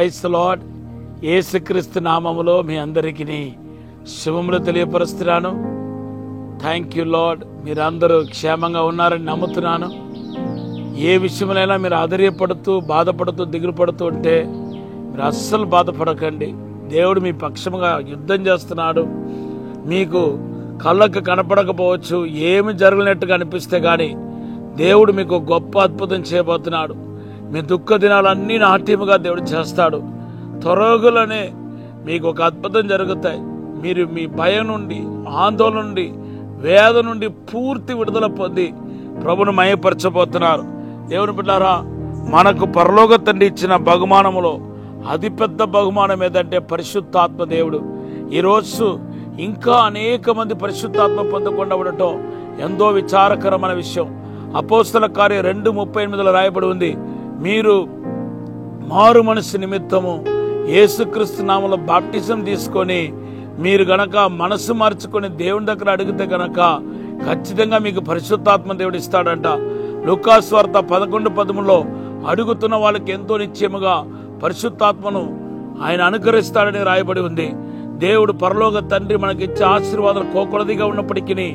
Praise the lord. యేసుక్రీస్తు నామములో మీ అందరికీ శుభములు తెలియపరుస్తున్నాను. Thank you lord. మీరందరూ క్షేమంగా ఉన్నారని నమ్ముతున్నాను. ఏ విషయంలో మీరు ఆధైర్యపడుతూ బాధపడుతూ దిగులు పడుతూ ఉంటే మీరు అస్సలు బాధపడకండి. దేవుడు మీ పక్షముగా యుద్ధం చేస్తున్నాడు. మీకు కళ్ళకు కనపడకపోవచ్చు, ఏమి జరగనట్టుగా అనిపిస్తే కానీ దేవుడు మీకు గొప్ప అద్భుతం చేయబోతున్నాడు. మీ దుఃఖ దినాలన్నీ నాట్యముగా దేవుడు చేస్తాడు. త్వరలోనే మీకు ఒక అద్భుతం జరుగుతాయి. మీరు మీ భయం నుండి, ఆందోళన నుండి, వేద నుండి పూర్తి విడుదల పొంది ప్రభును మయపరచబోతున్నారు. దేవుని బిడ్డారా, మనకు పరలోక తండ్రి ఇచ్చిన బహుమానములో అతిపెద్ద బహుమానం ఏదంటే పరిశుద్ధాత్మ దేవుడు. ఈరోజు ఇంకా అనేక మంది పరిశుద్ధాత్మ పొందకుండా ఉండటం ఎంతో విచారకరమైన విషయం. అపోస్తల కార్యం 2:38 రాయబడి ఉంది, మీరు మారు మనసు నిమిత్తము యేసుక్రీస్తు నామములో బాప్టిజం తీసుకొని మీరు గనక మనసు మార్చుకొని దేవుని దగ్గర అడిగితే గనక ఖచ్చితంగా మీకు పరిశుద్ధాత్మ దేవుడు ఇస్తాడంట. లూకాసు వార్త 11:13 అడుగుతున్న వాళ్ళకి ఎంతో నిశ్చయముగా పరిశుద్ధాత్మను ఆయన అనుగ్రహిస్తాడని రాయబడి ఉంది. దేవుడు పరలోక తండ్రి మనకిచ్చే ఆశీర్వాదాలు కోకొలదిగా ఉన్నప్పటికీ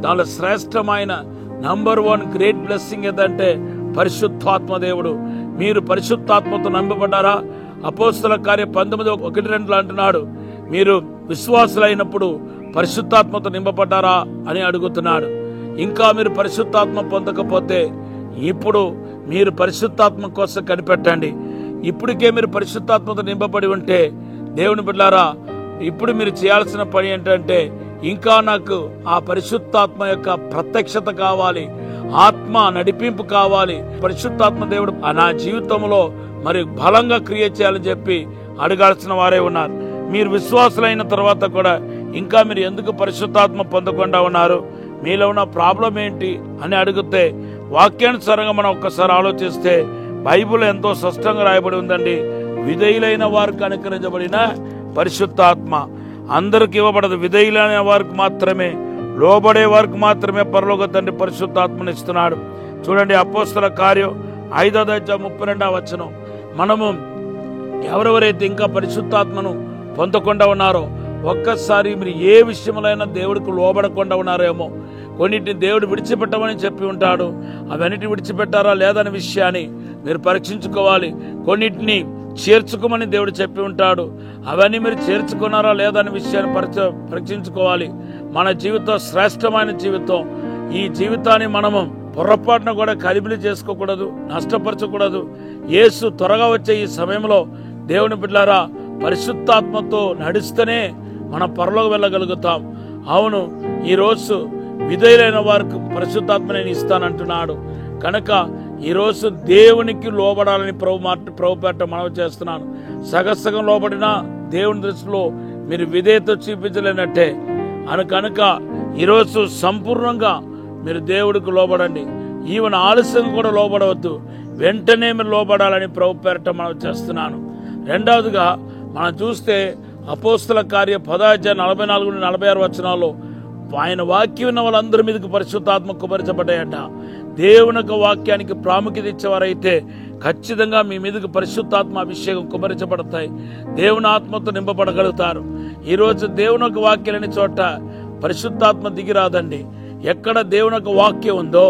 దానిలో శ్రేష్టమైన నంబర్ 1 గ్రేట్ బ్లెస్సింగ్ ఏదంటే పరిశుద్ధాత్మ దేవుడు. మీరు పరిశుద్ధాత్మతో నింపబడ్డారా? అపోస్తల కార్యం 19:1-2 అంటున్నాడు, మీరు విశ్వాసులైనప్పుడు పరిశుద్ధాత్మతో నింపబడ్డారా అని అడుగుతున్నాడు. ఇంకా మీరు పరిశుద్ధాత్మ పొందకపోతే ఇప్పుడు మీరు పరిశుద్ధాత్మ కోసం కనిపెట్టండి. ఇప్పటికే మీరు పరిశుద్ధాత్మతో నింపబడి ఉంటే దేవుని బిడ్డలారా, ఇప్పుడు మీరు చేయాల్సిన పని ఏంటంటే ఇంకా నాకు ఆ పరిశుద్ధాత్మ యొక్క ప్రత్యక్షత కావాలి, ఆత్మ నడిపింపు కావాలి, పరిశుద్ధాత్మ దేవుడు నా జీవితంలో మరి బలంగా క్రియ చేయాలని చెప్పి అడగాల్సిన వారే ఉన్నారు. మీరు విశ్వాసులైన తర్వాత కూడా ఇంకా మీరు ఎందుకు పరిశుద్ధాత్మ పొందకుండా ఉన్నారు, మీలో ఉన్న ప్రాబ్లం ఏంటి అని అడిగితే వాక్యానుసారంగా మనం ఒక్కసారి ఆలోచిస్తే బైబిల్ ఎంతో స్పష్టంగా రాయబడి ఉందండి. విధేయులైన వారికి అనుకరించబడిన పరిశుద్ధాత్మ అందరికి ఇవ్వబడదు. విధేయులైన వారికి మాత్రమే, లోబడే వారికి మాత్రమే పరలోక తండ్రి పరిశుద్ధాత్మను ఇస్తున్నాడు. చూడండి, అపోస్తల కార్యం 5:32 మనము ఎవరెవరైతే ఇంకా పరిశుద్ధాత్మను పొందకుండా ఉన్నారో ఒక్కసారి మీరు ఏ విషయంలో దేవుడికి లోబడకుండా ఉన్నారేమో, కొన్నిటిని దేవుడు విడిచిపెట్టమని చెప్పి ఉంటాడు. అవన్నిటిని విడిచిపెట్టారా లేదనే విషయాన్ని మీరు పరీక్షించుకోవాలి. కొన్నిటిని చేర్చుకోమని దేవుడు చెప్పి ఉంటాడు. అవన్నీ మీరు చేర్చుకున్నారా లేదనే విషయాన్ని పరీక్షించుకోవాలి. మన జీవితం శ్రేష్టమైన జీవితం. ఈ జీవితాన్ని మనము పొరపాటున కూడా కలిబిలి చేసుకోకూడదు, నష్టపరచకూడదు. యేసు త్వరగా వచ్చే ఈ సమయంలో దేవుని బిడ్డలారా, పరిశుద్ధాత్మతో నడిస్తేనే మనం పరలోకి వెళ్ళగలుగుతాం. అవును, ఈరోజు విధేయులైన వారికి పరిశుద్ధాత్మ నేను ఇస్తానంటున్నాడు. కనుక ఈరోజు దేవునికి లోబడాలని ప్రభు పేట మనవి చేస్తున్నాను. సగం లోబడినా దేవుని దృష్టిలో మీరు విధేయత చూపించలేనట్టే. కనుక ఈరోజు సంపూర్ణంగా మీరు దేవుడికి లోబడండి. ఈవెన్ ఆలస్యంగా కూడా లోబడవద్దు, వెంటనే మీరు లోబడాలని ప్రభు పేరట మనవి చేస్తున్నాను. రెండవదిగా మనం చూస్తే అపోస్తల కార్యం 10:44-46 ఆయన వాక్యం ఉన్న వాళ్ళందరి మీదకి పరిశుద్ధాత్మ కుమరించబడ్డాయంట. దేవుని యొక్క వాక్యానికి ప్రాముఖ్యత ఇచ్చేవారైతే ఖచ్చితంగా మీ మీదకి పరిశుద్ధాత్మ అభిషేకం కుమరించబడతాయి. దేవుని ఆత్మతో నింపబడగలుగుతారు. ఈరోజు దేవుని యొక్క వాక్యం లేని చోట పరిశుద్ధాత్మ దిగిరాదండి. ఎక్కడ దేవుని యొక్క వాక్యం ఉందో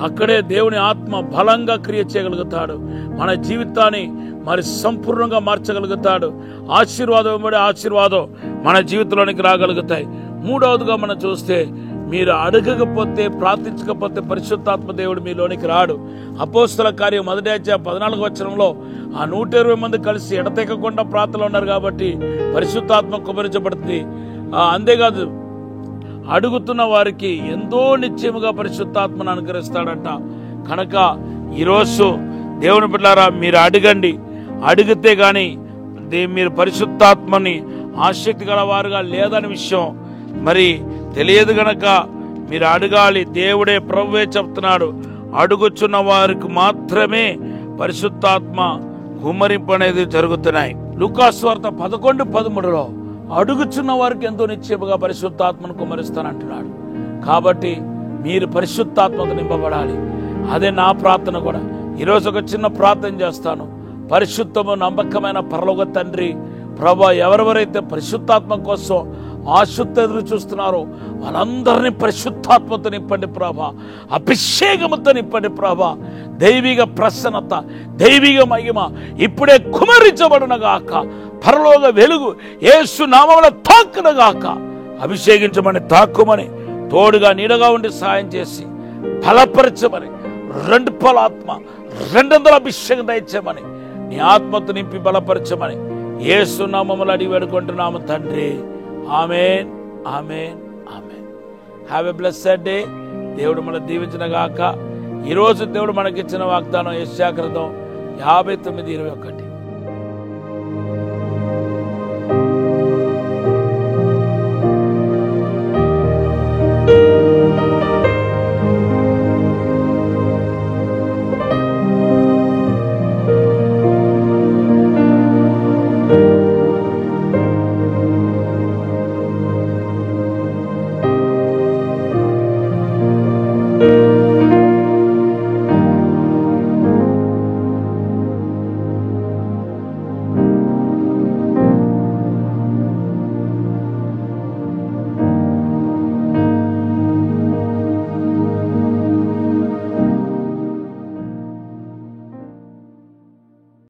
అక్కడే దేవుని ఆత్మ బలంగా క్రియ చేయగలుగుతాడు. మన జీవితాన్ని మరి సంపూర్ణంగా మార్చగలుగుతాడు. ఆశీర్వాదం వెంబడి ఆశీర్వాదం మన జీవితంలోనికి రాగలుగుతాయి. మూడవదిగా మనం చూస్తే మీరు అడగకపోతే, ప్రార్థించకపోతే పరిశుద్ధాత్మ దేవుడు మీలోనికి రాడు. అపోస్తల కార్యం 1:14 ఆ 120 మంది కలిసి ఎడతెక్కకుండా ప్రార్థనలో ఉన్నారు కాబట్టి పరిశుద్ధాత్మ కుమరించబడుతుంది. అంతేకాదు, అడుగుతున్న వారికి ఎంతో నిశ్చయముగా పరిశుద్ధాత్మను అనుగ్రహిస్తాడంట. కనుక ఈరోజు దేవుని బిడ్డలారా, మీరు అడగండి. అడిగితే గాని మీరు పరిశుద్ధాత్మని ఆసక్తి గల వారుగా లేదని విషయం మరి తెలియదు. గనక మీరు అడగాలి. దేవుడే ప్రభువే చెప్తున్నాడు, అడుగుచున్న వారికి మాత్రమే పరిశుద్ధాత్మ కుమ్మరింపు అనేది జరుగుతున్నాయి. లూకాసు వార్త 11:13 అడుగుచున్న వారికి ఎంతో నిశ్చయముగా పరిశుద్ధాత్మను కుమ్మరిస్తానంటున్నాడు. కాబట్టి మీరు పరిశుద్ధాత్మతో నింపబడాలి. అదే నా ప్రార్థన కూడా. ఈరోజు ఒక చిన్న ప్రార్థన చేస్తాను. పరిశుద్ధము నమ్మకమైన పరలోక తండ్రి ప్రభా, ఎవరెవరైతే పరిశుద్ధాత్మ కోసం ఆశుద్ధ ఎదురు చూస్తున్నారో వాళ్ళందరినీ పరిశుద్ధాత్మతో నింపండి ప్రభా, అభిషేకముతో నింపండి ప్రభా. దైవిక ప్రసన్నత, దైవిక మహిమ ఇప్పుడే కుమరించబడునగాక. పరలోక వెలుగు యేసు నామములో తాకునగాక. అభిషేకించమని, తాకుమని, తోడుగా నీడగా ఉండి సాయం చేసి బలపరచమని, 2 పల ఆత్మ 200 అభిషేకం దయచేయమని, నీ ఆత్మతో నింపి బలపరచమని యేసు నామములో అడిగి వేడుకుంటున్నాము తండ్రి. Amen, amen, amen. Have a blessed day. దేవుడు మనం దీవించిన గాక. ఈరోజు దేవుడు మనకిచ్చిన వాగ్దానం యెషయా గ్రంథం 59:21.